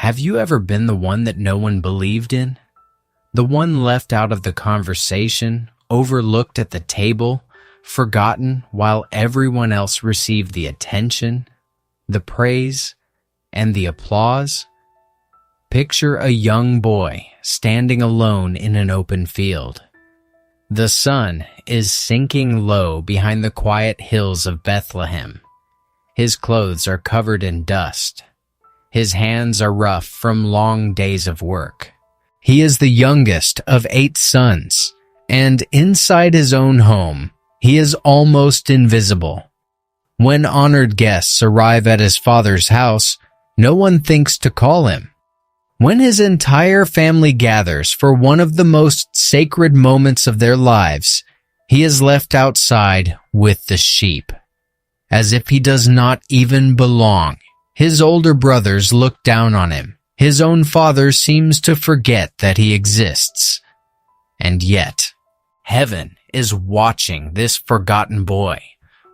Have you ever been the one that no one believed in? The one left out of the conversation, overlooked at the table, forgotten while everyone else received the attention, the praise, and the applause? Picture a young boy standing alone in an open field. The sun is sinking low behind the quiet hills of Bethlehem. His clothes are covered in dust. His hands are rough from long days of work. He is the youngest of 8 sons, and inside his own home, he is almost invisible. When honored guests arrive at his father's house, no one thinks to call him. When his entire family gathers for one of the most sacred moments of their lives, he is left outside with the sheep. As if he does not even belong, his older brothers look down on him. His own father seems to forget that he exists. And yet, heaven is watching this forgotten boy.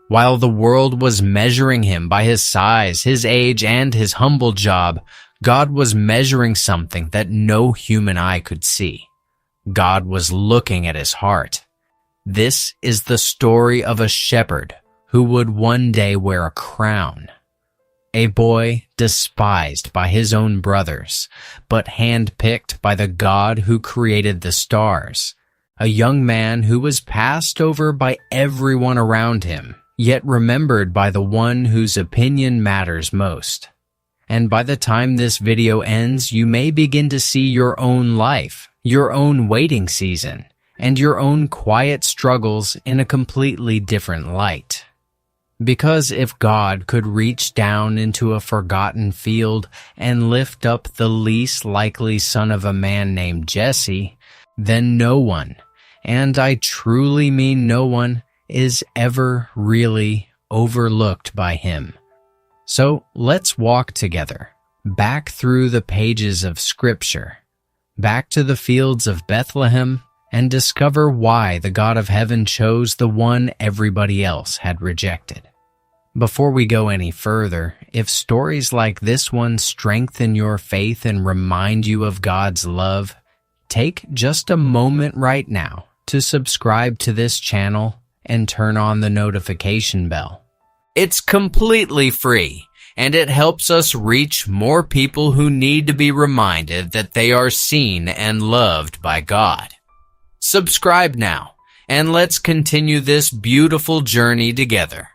While the world was measuring him by his size, his age, and his humble job, God was measuring something that no human eye could see. God was looking at his heart. This is the story of a shepherd who would one day wear a crown. A boy despised by his own brothers, but handpicked by the God who created the stars. A young man who was passed over by everyone around him, yet remembered by the one whose opinion matters most. And by the time this video ends, you may begin to see your own life, your own waiting season, and your own quiet struggles in a completely different light. Because if God could reach down into a forgotten field and lift up the least likely son of a man named Jesse, then no one, and I truly mean no one, is ever really overlooked by him. So let's walk together, back through the pages of Scripture, back to the fields of Bethlehem, and discover why the God of heaven chose the one everybody else had rejected. Before we go any further, if stories like this one strengthen your faith and remind you of God's love, take just a moment right now to subscribe to this channel and turn on the notification bell. It's completely free, and it helps us reach more people who need to be reminded that they are seen and loved by God. Subscribe now, and let's continue this beautiful journey together.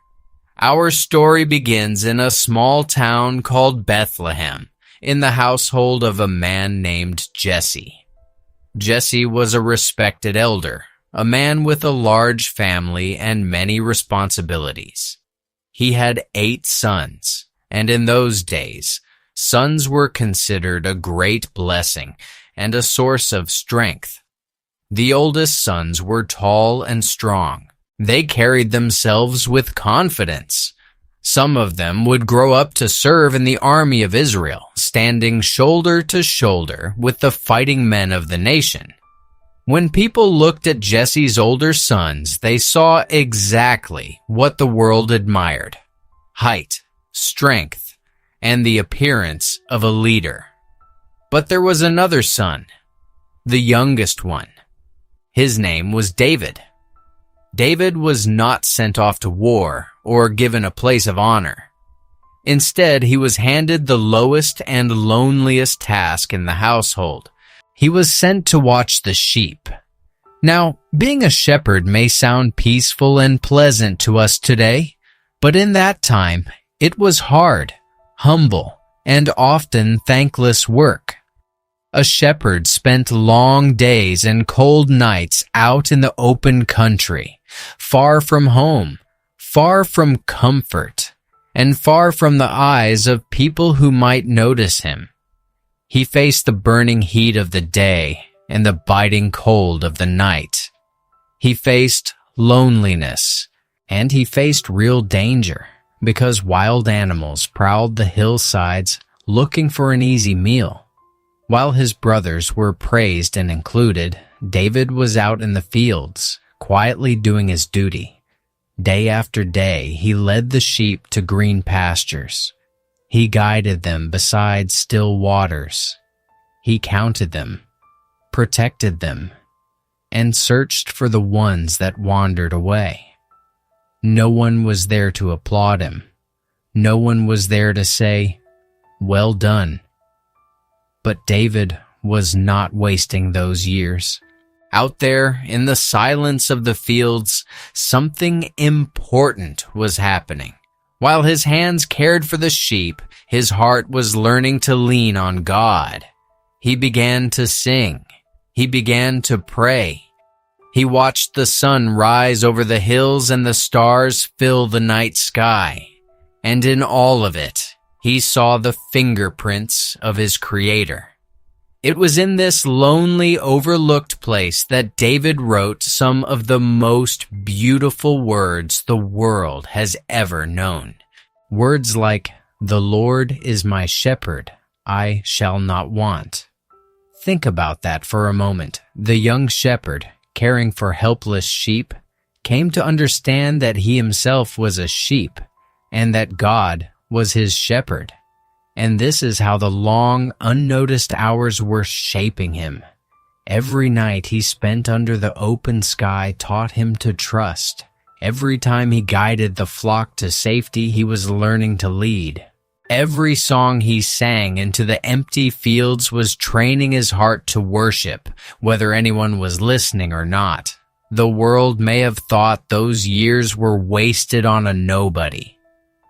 Our story begins in a small town called Bethlehem, in the household of a man named Jesse. Jesse was a respected elder, a man with a large family and many responsibilities. He had 8 sons, and in those days, sons were considered a great blessing and a source of strength. The oldest sons were tall and strong. They carried themselves with confidence. Some of them would grow up to serve in the army of Israel, standing shoulder to shoulder with the fighting men of the nation. When people looked at Jesse's older sons, they saw exactly what the world admired: height, strength, and the appearance of a leader. But there was another son, the youngest one. His name was David. David was not sent off to war or given a place of honor. Instead, he was handed the lowest and loneliest task in the household. He was sent to watch the sheep. Now, being a shepherd may sound peaceful and pleasant to us today, but in that time, it was hard, humble, and often thankless work. A shepherd spent long days and cold nights out in the open country, far from home, far from comfort, and far from the eyes of people who might notice him. He faced the burning heat of the day and the biting cold of the night. He faced loneliness, and he faced real danger because wild animals prowled the hillsides looking for an easy meal. While his brothers were praised and included, David was out in the fields, quietly doing his duty. Day after day, he led the sheep to green pastures. He guided them beside still waters. He counted them, protected them, and searched for the ones that wandered away. No one was there to applaud him. No one was there to say, "Well done." But David was not wasting those years. Out there in the silence of the fields, something important was happening. While his hands cared for the sheep, his heart was learning to lean on God. He began to sing. He began to pray. He watched the sun rise over the hills and the stars fill the night sky. And in all of it, he saw the fingerprints of his Creator. It was in this lonely, overlooked place that David wrote some of the most beautiful words the world has ever known. Words like, "The Lord is my shepherd, I shall not want." Think about that for a moment. The young shepherd, caring for helpless sheep, came to understand that he himself was a sheep, and that God was his shepherd. And this is how the long, unnoticed hours were shaping him. Every night he spent under the open sky taught him to trust. Every time he guided the flock to safety, he was learning to lead. Every song he sang into the empty fields was training his heart to worship, whether anyone was listening or not. The world may have thought those years were wasted on a nobody.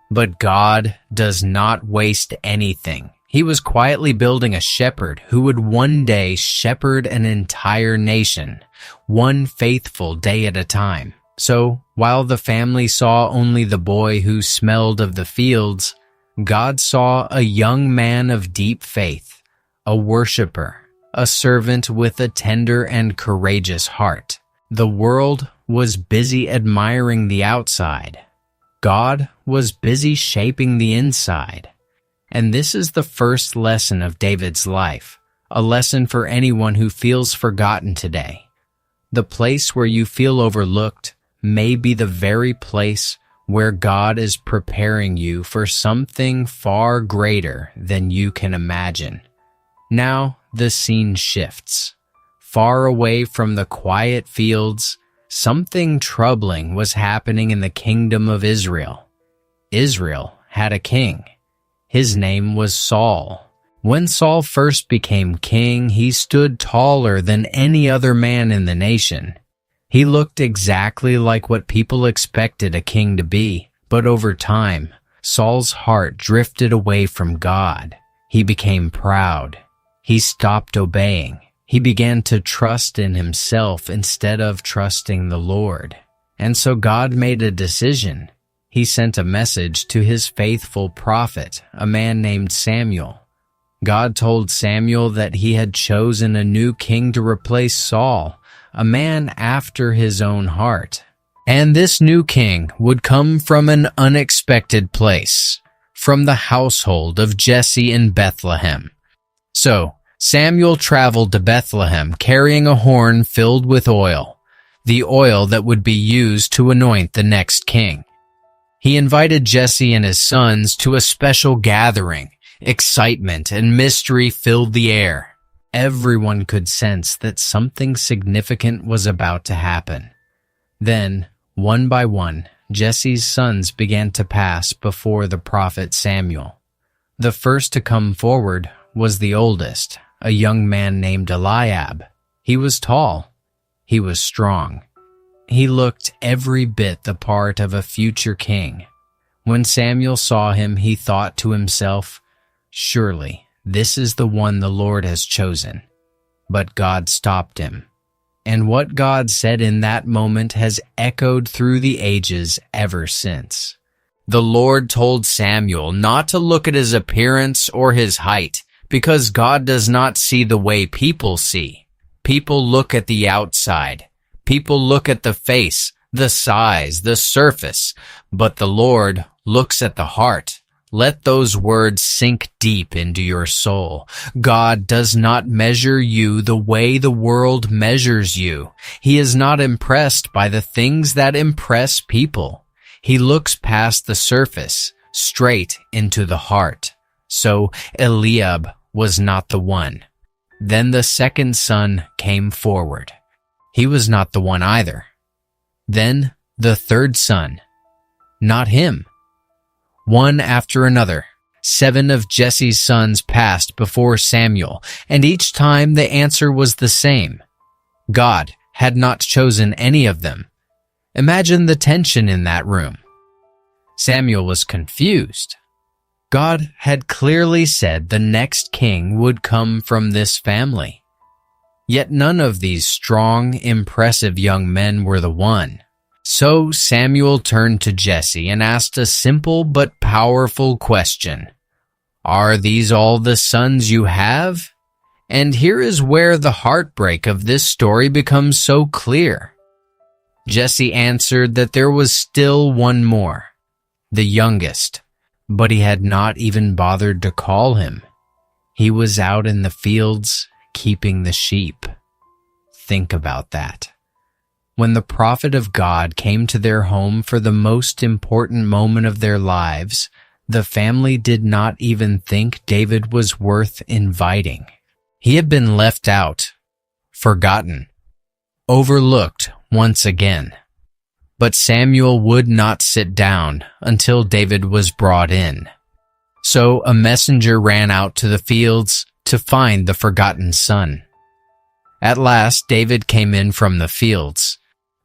But God does not waste anything. He was quietly building a shepherd who would one day shepherd an entire nation, one faithful day at a time. So, while the family saw only the boy who smelled of the fields, God saw a young man of deep faith, a worshiper, a servant with a tender and courageous heart. The world was busy admiring the outside. God was busy shaping the inside. And this is the first lesson of David's life, a lesson for anyone who feels forgotten today. The place where you feel overlooked may be the very place where God is preparing you for something far greater than you can imagine. Now the scene shifts. Far away from the quiet fields, something troubling was happening in the kingdom of Israel. Israel had a king. His name was Saul. When Saul first became king, he stood taller than any other man in the nation. He looked exactly like what people expected a king to be, but over time, Saul's heart drifted away from God. He became proud. He stopped obeying. He began to trust in himself instead of trusting the Lord. And so God made a decision. He sent a message to his faithful prophet, a man named Samuel. God told Samuel that he had chosen a new king to replace Saul, a man after his own heart. And this new king would come from an unexpected place, from the household of Jesse in Bethlehem. So, Samuel traveled to Bethlehem carrying a horn filled with oil, the oil that would be used to anoint the next king. He invited Jesse and his sons to a special gathering. Excitement and mystery filled the air. Everyone could sense that something significant was about to happen. Then, one by one, Jesse's sons began to pass before the prophet Samuel. The first to come forward was the oldest, a young man named Eliab. He was tall. He was strong. He looked every bit the part of a future king. When Samuel saw him, he thought to himself, "Surely this is the one the Lord has chosen." But God stopped him. And what God said in that moment has echoed through the ages ever since. The Lord told Samuel not to look at his appearance or his height, because God does not see the way people see. People look at the outside. People look at the face, the size, the surface, but the Lord looks at the heart. Let those words sink deep into your soul. God does not measure you the way the world measures you. He is not impressed by the things that impress people. He looks past the surface, straight into the heart. So Eliab was not the one. Then the second son came forward. He was not the one either. Then the third son. Not him. One after another, 7 of Jesse's sons passed before Samuel, and each time the answer was the same. God had not chosen any of them. Imagine the tension in that room. Samuel was confused. God had clearly said the next king would come from this family. Yet none of these strong, impressive young men were the one. So Samuel turned to Jesse and asked a simple but powerful question. Are these all the sons you have? And here is where the heartbreak of this story becomes so clear. Jesse answered that there was still one more, the youngest, but he had not even bothered to call him. He was out in the fields keeping the sheep. Think about that. When the prophet of God came to their home for the most important moment of their lives, the family did not even think David was worth inviting. He had been left out, forgotten, overlooked once again. But Samuel would not sit down until David was brought in. So a messenger ran out to the fields to find the forgotten son. At last David came in from the fields.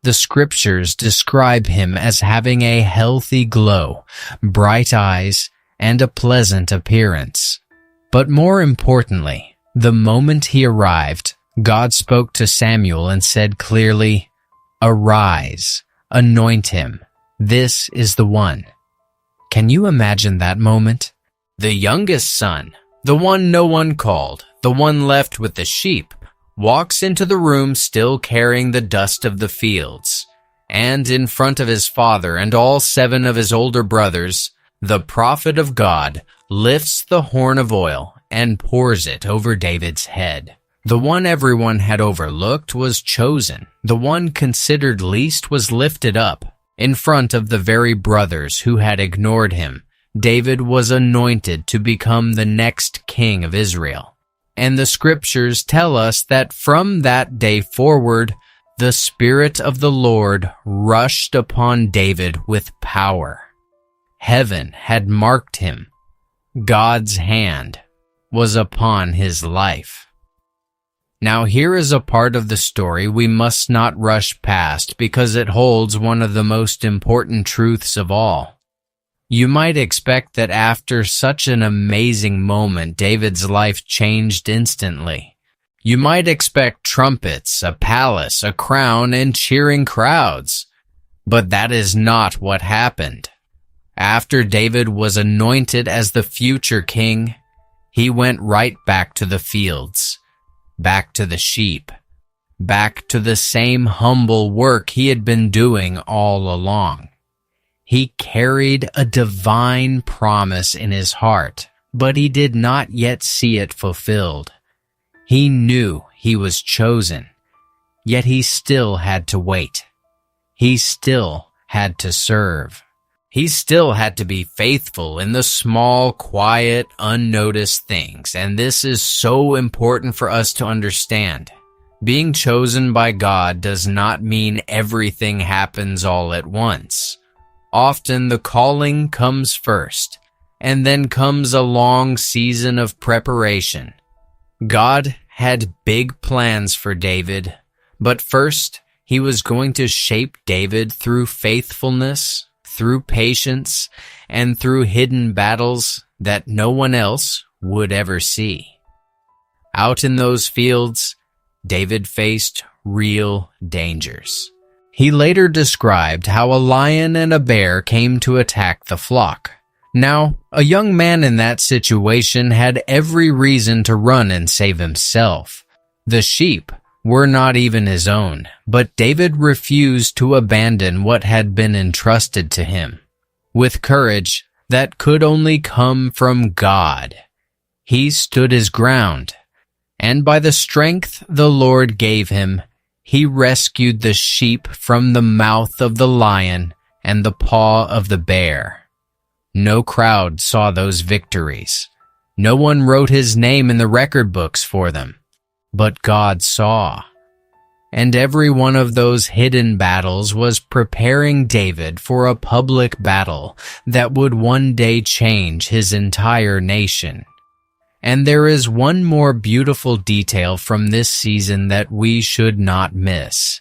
The scriptures describe him as having a healthy glow, bright eyes, and a pleasant appearance. But more importantly, the moment he arrived, God spoke to Samuel and said clearly, "Arise, anoint him. This is the one." Can you imagine that moment? The youngest son, the one no one called, the one left with the sheep, walks into the room still carrying the dust of the fields, and in front of his father and all 7 of his older brothers, the prophet of God lifts the horn of oil and pours it over David's head. The one everyone had overlooked was chosen. The one considered least was lifted up. In front of the very brothers who had ignored him, David was anointed to become the next king of Israel. And the scriptures tell us that from that day forward, the Spirit of the Lord rushed upon David with power. Heaven had marked him. God's hand was upon his life. Now here is a part of the story we must not rush past because it holds one of the most important truths of all. You might expect that after such an amazing moment, David's life changed instantly. You might expect trumpets, a palace, a crown, and cheering crowds. But that is not what happened. After David was anointed as the future king, he went right back to the fields, back to the sheep, back to the same humble work he had been doing all along. He carried a divine promise in his heart, but he did not yet see it fulfilled. He knew he was chosen, yet he still had to wait. He still had to serve. He still had to be faithful in the small, quiet, unnoticed things, and this is so important for us to understand. Being chosen by God does not mean everything happens all at once. Often the calling comes first, and then comes a long season of preparation. God had big plans for David, but first he was going to shape David through faithfulness, through patience, and through hidden battles that no one else would ever see. Out in those fields, David faced real dangers. He later described how a lion and a bear came to attack the flock. Now, a young man in that situation had every reason to run and save himself. The sheep were not even his own, but David refused to abandon what had been entrusted to him. With courage that could only come from God, he stood his ground, and by the strength the Lord gave him, he rescued the sheep from the mouth of the lion and the paw of the bear. No crowd saw those victories. No one wrote his name in the record books for them. But God saw. And every one of those hidden battles was preparing David for a public battle that would one day change his entire nation. And there is one more beautiful detail from this season that we should not miss.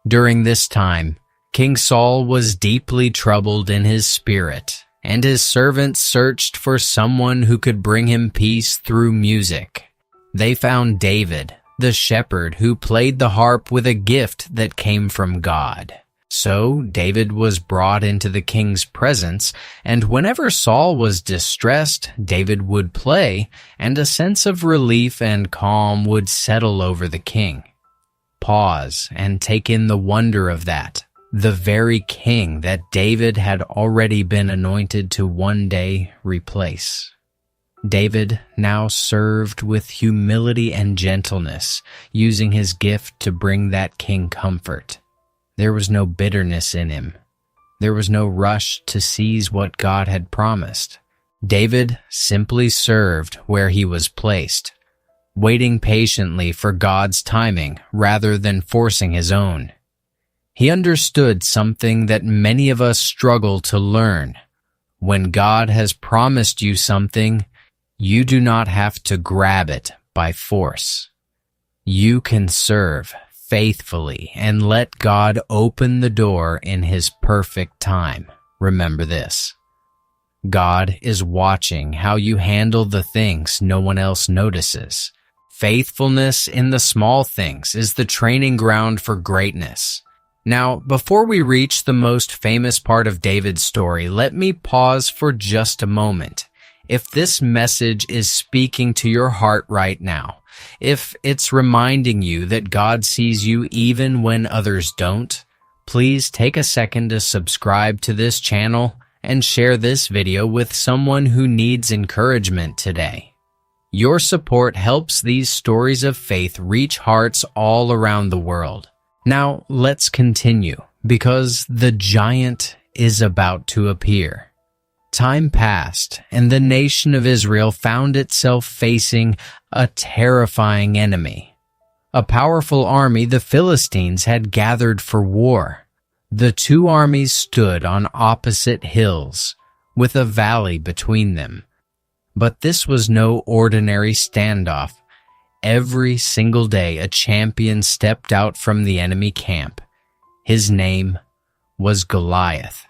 During this time, King Saul was deeply troubled in his spirit, and his servants searched for someone who could bring him peace through music. They found David, the shepherd who played the harp with a gift that came from God. So David was brought into the king's presence, and whenever Saul was distressed, David would play, and a sense of relief and calm would settle over the king. Pause and take in the wonder of that. The very king that David had already been anointed to one day replace. David now served with humility and gentleness, using his gift to bring that king comfort. There was no bitterness in him. There was no rush to seize what God had promised. David simply served where he was placed, waiting patiently for God's timing rather than forcing his own. He understood something that many of us struggle to learn. When God has promised you something, you do not have to grab it by force. You can serve faithfully and let God open the door in His perfect time. Remember this. God is watching how you handle the things no one else notices. Faithfulness in the small things is the training ground for greatness. Now, before we reach the most famous part of David's story, let me pause for just a moment. If this message is speaking to your heart right now, if it's reminding you that God sees you even when others don't, please take a second to subscribe to this channel and share this video with someone who needs encouragement today. Your support helps these stories of faith reach hearts all around the world. Now, let's continue, because the giant is about to appear. Time passed, and the nation of Israel found itself facing a terrifying enemy. A powerful army the Philistines had gathered for war. The two armies stood on opposite hills, with a valley between them. But this was no ordinary standoff. Every single day a champion stepped out from the enemy camp. His name was Goliath,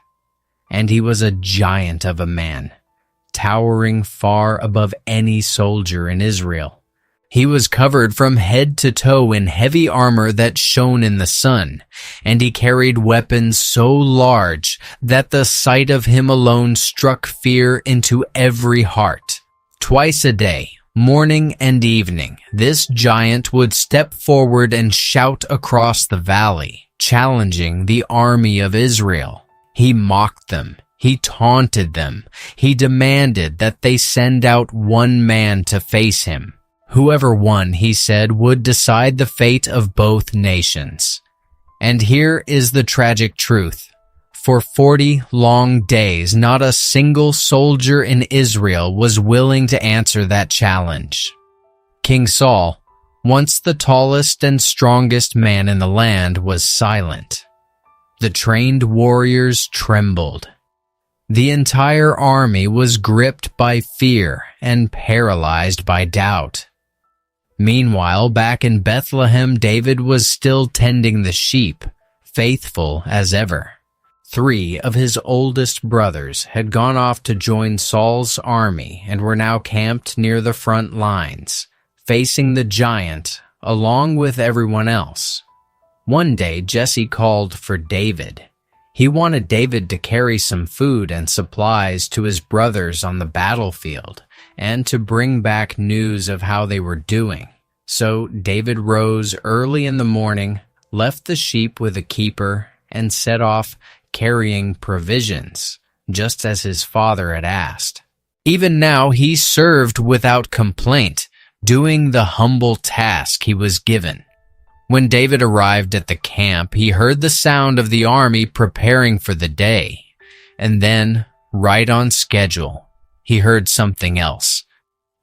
and he was a giant of a man, towering far above any soldier in Israel. He was covered from head to toe in heavy armor that shone in the sun, and he carried weapons so large that the sight of him alone struck fear into every heart. Twice a day, morning and evening, this giant would step forward and shout across the valley, challenging the army of Israel. He mocked them. He taunted them. He demanded that they send out one man to face him. Whoever won, he said, would decide the fate of both nations. And here is the tragic truth. For 40 long days, not a single soldier in Israel was willing to answer that challenge. King Saul, once the tallest and strongest man in the land, was silent. The trained warriors trembled. The entire army was gripped by fear and paralyzed by doubt. Meanwhile, back in Bethlehem, David was still tending the sheep, faithful as ever. 3 of his oldest brothers had gone off to join Saul's army and were now camped near the front lines, facing the giant along with everyone else. One day, Jesse called for David. He wanted David to carry some food and supplies to his brothers on the battlefield and to bring back news of how they were doing. So David rose early in the morning, left the sheep with a keeper, and set off carrying provisions, just as his father had asked. Even now he served without complaint, doing the humble task he was given. When David arrived at the camp, he heard the sound of the army preparing for the day. And then, right on schedule, he heard something else.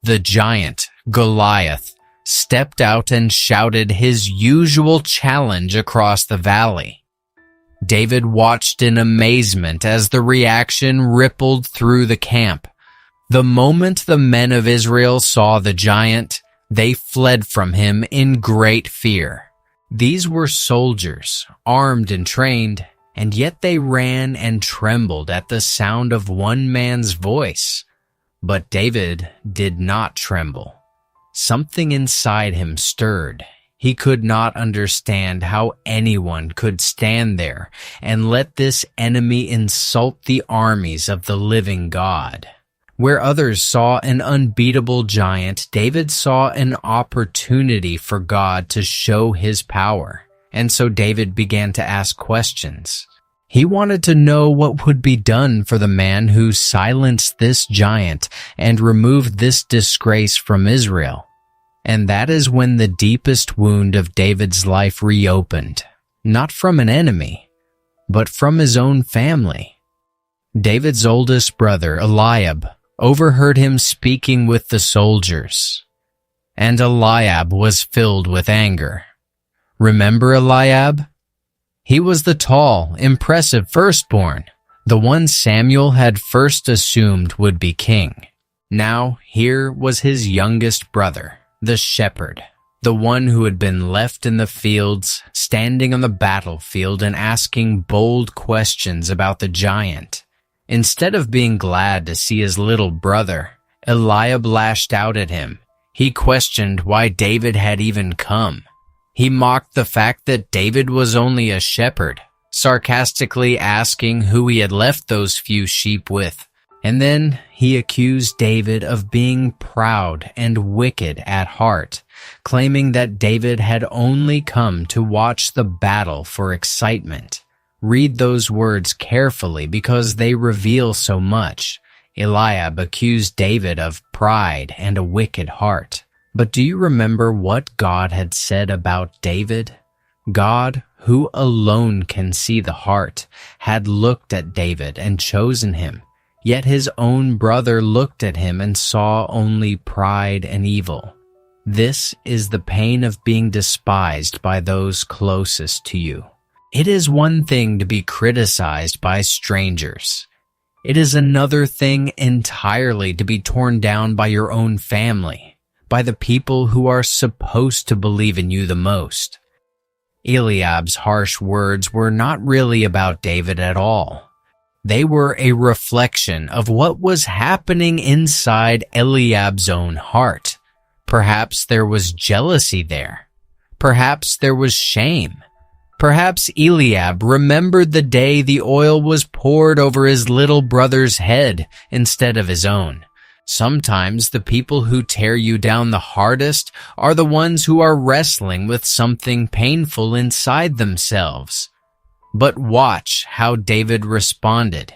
The giant, Goliath, stepped out and shouted his usual challenge across the valley. David watched in amazement as the reaction rippled through the camp. The moment the men of Israel saw the giant, they fled from him in great fear. These were soldiers, armed and trained, and yet they ran and trembled at the sound of one man's voice. But David did not tremble. Something inside him stirred. He could not understand how anyone could stand there and let this enemy insult the armies of the living God. Where others saw an unbeatable giant, David saw an opportunity for God to show his power. And so David began to ask questions. He wanted to know what would be done for the man who silenced this giant and removed this disgrace from Israel. And that is when the deepest wound of David's life reopened, not from an enemy, but from his own family. David's oldest brother, Eliab, overheard him speaking with the soldiers, and Eliab was filled with anger. Remember Eliab? He was the tall, impressive firstborn, the one Samuel had first assumed would be king. Now here was his youngest brother, the shepherd, the one who had been left in the fields, standing on the battlefield and asking bold questions about the giant. Instead of being glad to see his little brother, Eliab lashed out at him. He questioned why David had even come. He mocked the fact that David was only a shepherd, sarcastically asking who he had left those few sheep with. And then he accused David of being proud and wicked at heart, claiming that David had only come to watch the battle for excitement. Read those words carefully because they reveal so much. Eliab accused David of pride and a wicked heart. But do you remember what God had said about David? God, who alone can see the heart, had looked at David and chosen him. Yet his own brother looked at him and saw only pride and evil. This is the pain of being despised by those closest to you. It is one thing to be criticized by strangers. It is another thing entirely to be torn down by your own family, by the people who are supposed to believe in you the most. Eliab's harsh words were not really about David at all. They were a reflection of what was happening inside Eliab's own heart. Perhaps there was jealousy there. Perhaps there was shame. Perhaps Eliab remembered the day the oil was poured over his little brother's head instead of his own. Sometimes the people who tear you down the hardest are the ones who are wrestling with something painful inside themselves. But watch how David responded.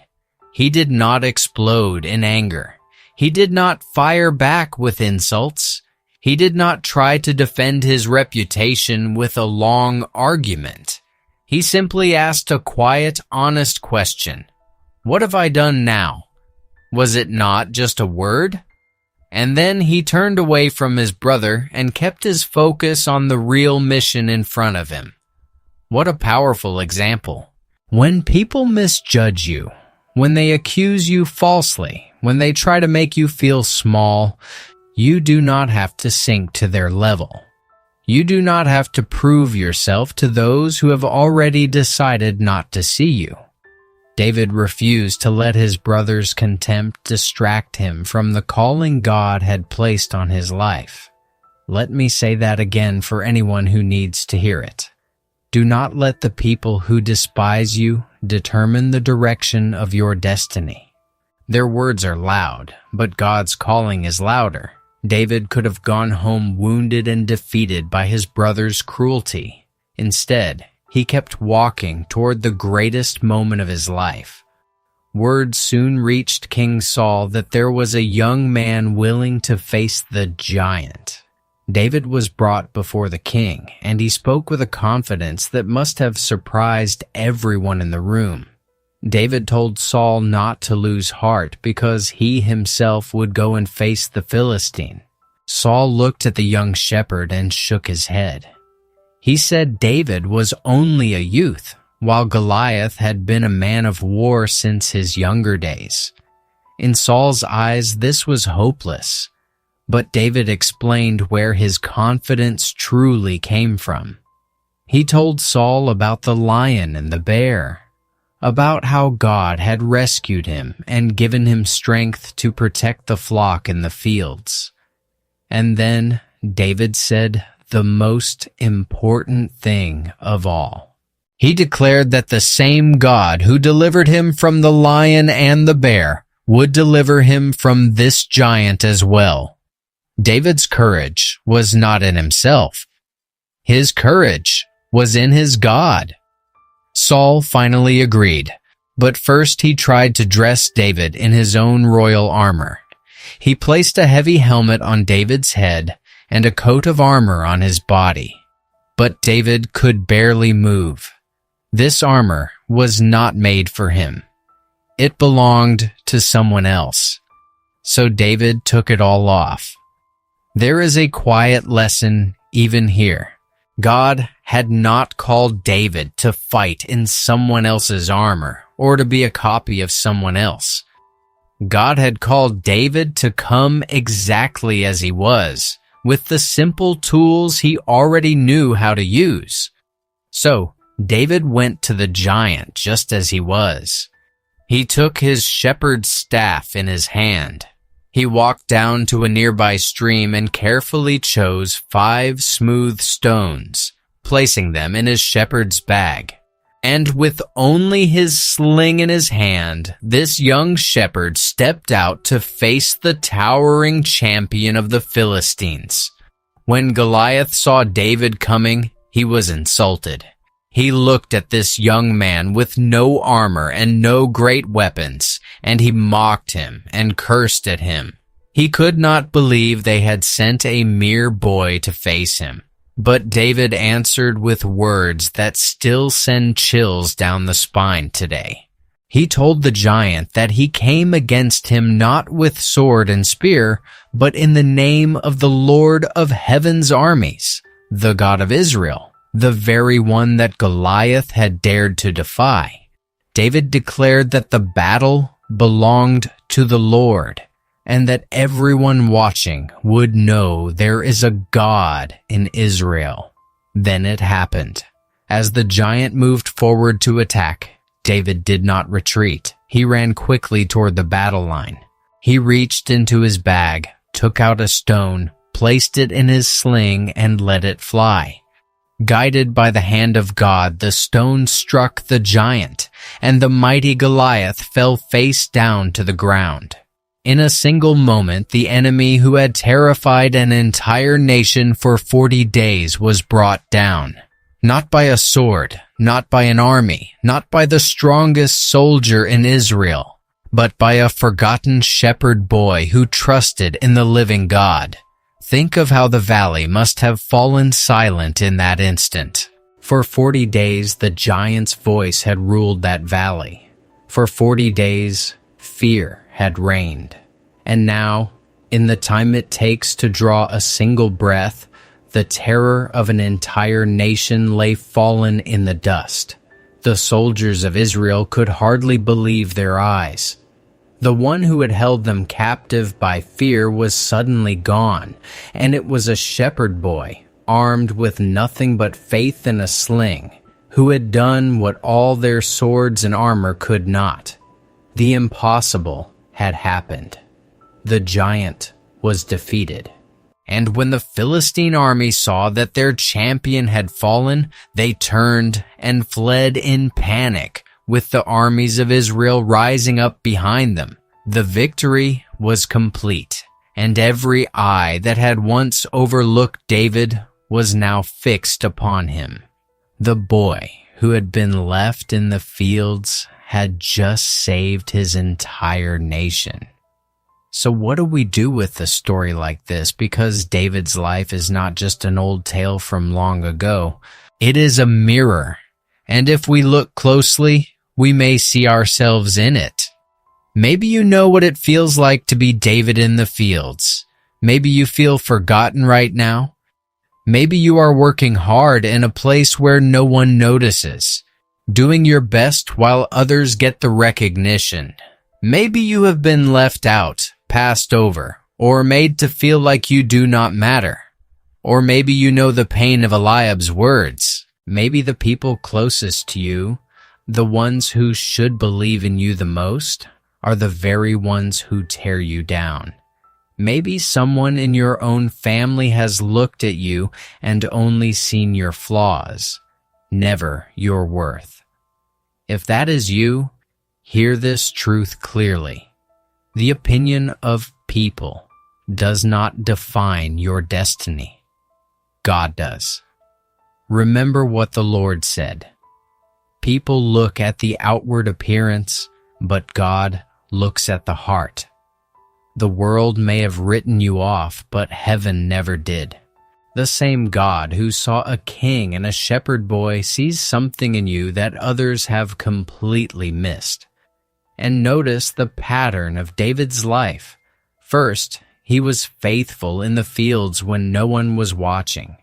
He did not explode in anger. He did not fire back with insults. He did not try to defend his reputation with a long argument. He simply asked a quiet, honest question. What have I done now? Was it not just a word? And then he turned away from his brother and kept his focus on the real mission in front of him. What a powerful example. When people misjudge you, when they accuse you falsely, when they try to make you feel small, you do not have to sink to their level. You do not have to prove yourself to those who have already decided not to see you. David refused to let his brother's contempt distract him from the calling God had placed on his life. Let me say that again for anyone who needs to hear it. Do not let the people who despise you determine the direction of your destiny. Their words are loud, but God's calling is louder. David could have gone home wounded and defeated by his brother's cruelty. Instead, he kept walking toward the greatest moment of his life. Word soon reached King Saul that there was a young man willing to face the giant. David was brought before the king, and he spoke with a confidence that must have surprised everyone in the room. David told Saul not to lose heart because he himself would go and face the Philistine. Saul looked at the young shepherd and shook his head. He said David was only a youth, while Goliath had been a man of war since his younger days. In Saul's eyes, this was hopeless, but David explained where his confidence truly came from. He told Saul about the lion and the bear, about how God had rescued him and given him strength to protect the flock in the fields. And then David said the most important thing of all. He declared that the same God who delivered him from the lion and the bear would deliver him from this giant as well. David's courage was not in himself. His courage was in his God. Saul finally agreed, but first he tried to dress David in his own royal armor. He placed a heavy helmet on David's head and a coat of armor on his body. But David could barely move. This armor was not made for him. It belonged to someone else. So David took it all off. There is a quiet lesson even here. God had not called David to fight in someone else's armor or to be a copy of someone else. God had called David to come exactly as he was, with the simple tools he already knew how to use. So, David went to the giant just as he was. He took his shepherd's staff in his hand. He walked down to a nearby stream and carefully chose 5 smooth stones, placing them in his shepherd's bag. And with only his sling in his hand, this young shepherd stepped out to face the towering champion of the Philistines. When Goliath saw David coming, he was insulted. He looked at this young man with no armor and no great weapons, and he mocked him and cursed at him. He could not believe they had sent a mere boy to face him. But David answered with words that still send chills down the spine today. He told the giant that he came against him not with sword and spear, but in the name of the Lord of heaven's armies, the God of Israel, the very one that Goliath had dared to defy. David declared that the battle belonged to the Lord, and that everyone watching would know there is a God in Israel. Then it happened. As the giant moved forward to attack, David did not retreat. He ran quickly toward the battle line. He reached into his bag, took out a stone, placed it in his sling, and let it fly. Guided by the hand of God, the stone struck the giant, and the mighty Goliath fell face down to the ground. In a single moment, the enemy who had terrified an entire nation for 40 days was brought down. Not by a sword, not by an army, not by the strongest soldier in Israel, but by a forgotten shepherd boy who trusted in the living God. Think of how the valley must have fallen silent in that instant. For 40 days, the giant's voice had ruled that valley. For 40 days, fear had reigned. And now, in the time it takes to draw a single breath, the terror of an entire nation lay fallen in the dust. The soldiers of Israel could hardly believe their eyes. The one who had held them captive by fear was suddenly gone, and it was a shepherd boy, armed with nothing but faith and a sling, who had done what all their swords and armor could not. The impossible had happened. The giant was defeated. And when the Philistine army saw that their champion had fallen, they turned and fled in panic, with the armies of Israel rising up behind them. The victory was complete, and every eye that had once overlooked David was now fixed upon him. The boy who had been left in the fields had just saved his entire nation. So what do we do with a story like this? Because David's life is not just an old tale from long ago. It is a mirror. And if we look closely, we may see ourselves in it. Maybe you know what it feels like to be David in the fields. Maybe you feel forgotten right now. Maybe you are working hard in a place where no one notices, doing your best while others get the recognition. Maybe you have been left out, passed over, or made to feel like you do not matter. Or maybe you know the pain of Eliab's words. Maybe the people closest to you, the ones who should believe in you the most, are the very ones who tear you down. Maybe someone in your own family has looked at you and only seen your flaws, never your worth. If that is you, hear this truth clearly. The opinion of people does not define your destiny. God does. Remember what the Lord said. People look at the outward appearance, but God looks at the heart. The world may have written you off, but heaven never did. The same God who saw a king and a shepherd boy sees something in you that others have completely missed. And notice the pattern of David's life. First, he was faithful in the fields when no one was watching.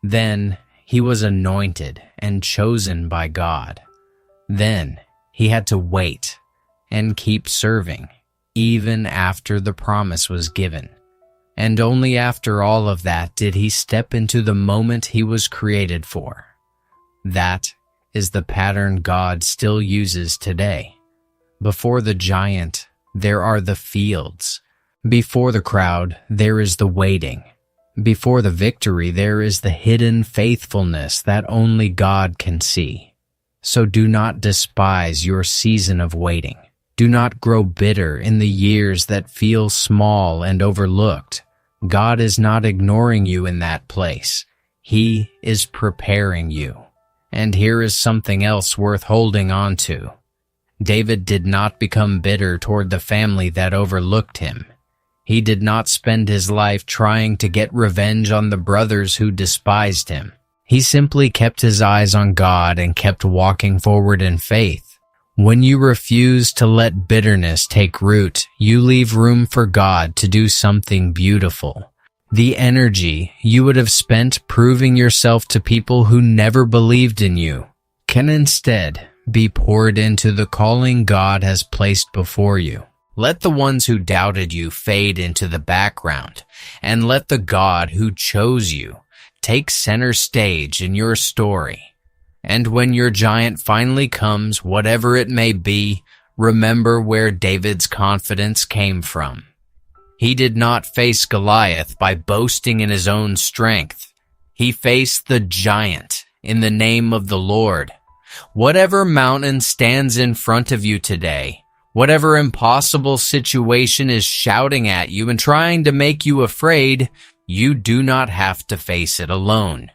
Then, he was anointed and chosen by God. Then, he had to wait and keep serving, even after the promise was given. And only after all of that did he step into the moment he was created for. That is the pattern God still uses today. Before the giant, there are the fields. Before the crowd, there is the waiting. Before the victory, there is the hidden faithfulness that only God can see. So do not despise your season of waiting. Do not grow bitter in the years that feel small and overlooked. God is not ignoring you in that place. He is preparing you. And here is something else worth holding on to. David did not become bitter toward the family that overlooked him. He did not spend his life trying to get revenge on the brothers who despised him. He simply kept his eyes on God and kept walking forward in faith. When you refuse to let bitterness take root, you leave room for God to do something beautiful. The energy you would have spent proving yourself to people who never believed in you can instead be poured into the calling God has placed before you. Let the ones who doubted you fade into the background, and let the God who chose you take center stage in your story. And when your giant finally comes, whatever it may be, remember where David's confidence came from. He did not face Goliath by boasting in his own strength. He faced the giant in the name of the Lord. Whatever mountain stands in front of you today, whatever impossible situation is shouting at you and trying to make you afraid, you do not have to face it alone.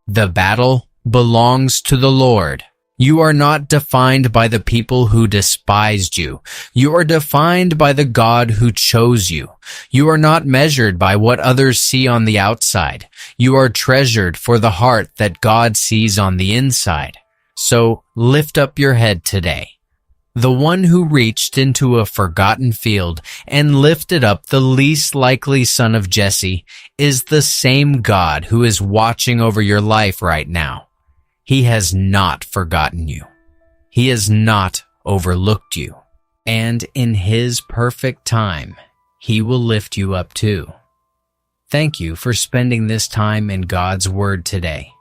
The battle belongs to the Lord. You are not defined by the people who despised you. You are defined by the God who chose you. You are not measured by what others see on the outside. You are treasured for the heart that God sees on the inside. So lift up your head today. The one who reached into a forgotten field and lifted up the least likely son of Jesse is the same God who is watching over your life right now. He has not forgotten you. He has not overlooked you. And in His perfect time, He will lift you up too. Thank you for spending this time in God's Word today.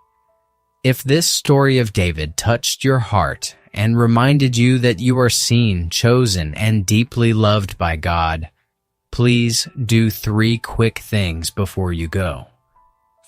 If this story of David touched your heart and reminded you that you are seen, chosen, and deeply loved by God, please do 3 quick things before you go.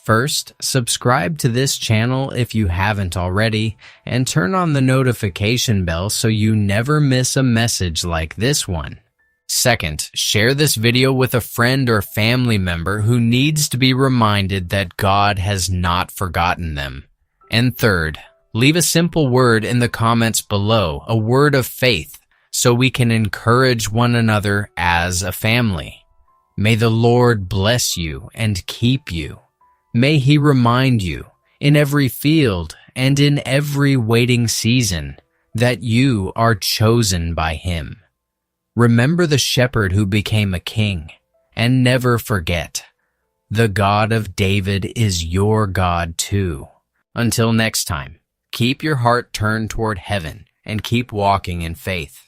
First, subscribe to this channel if you haven't already, and turn on the notification bell so you never miss a message like this one. Second, share this video with a friend or family member who needs to be reminded that God has not forgotten them. And third, leave a simple word in the comments below, a word of faith, so we can encourage one another as a family. May the Lord bless you and keep you. May He remind you, in every field and in every waiting season, that you are chosen by him. Remember the shepherd who became a king, and never forget, the God of David is your God too. Until next time, keep your heart turned toward heaven and keep walking in faith.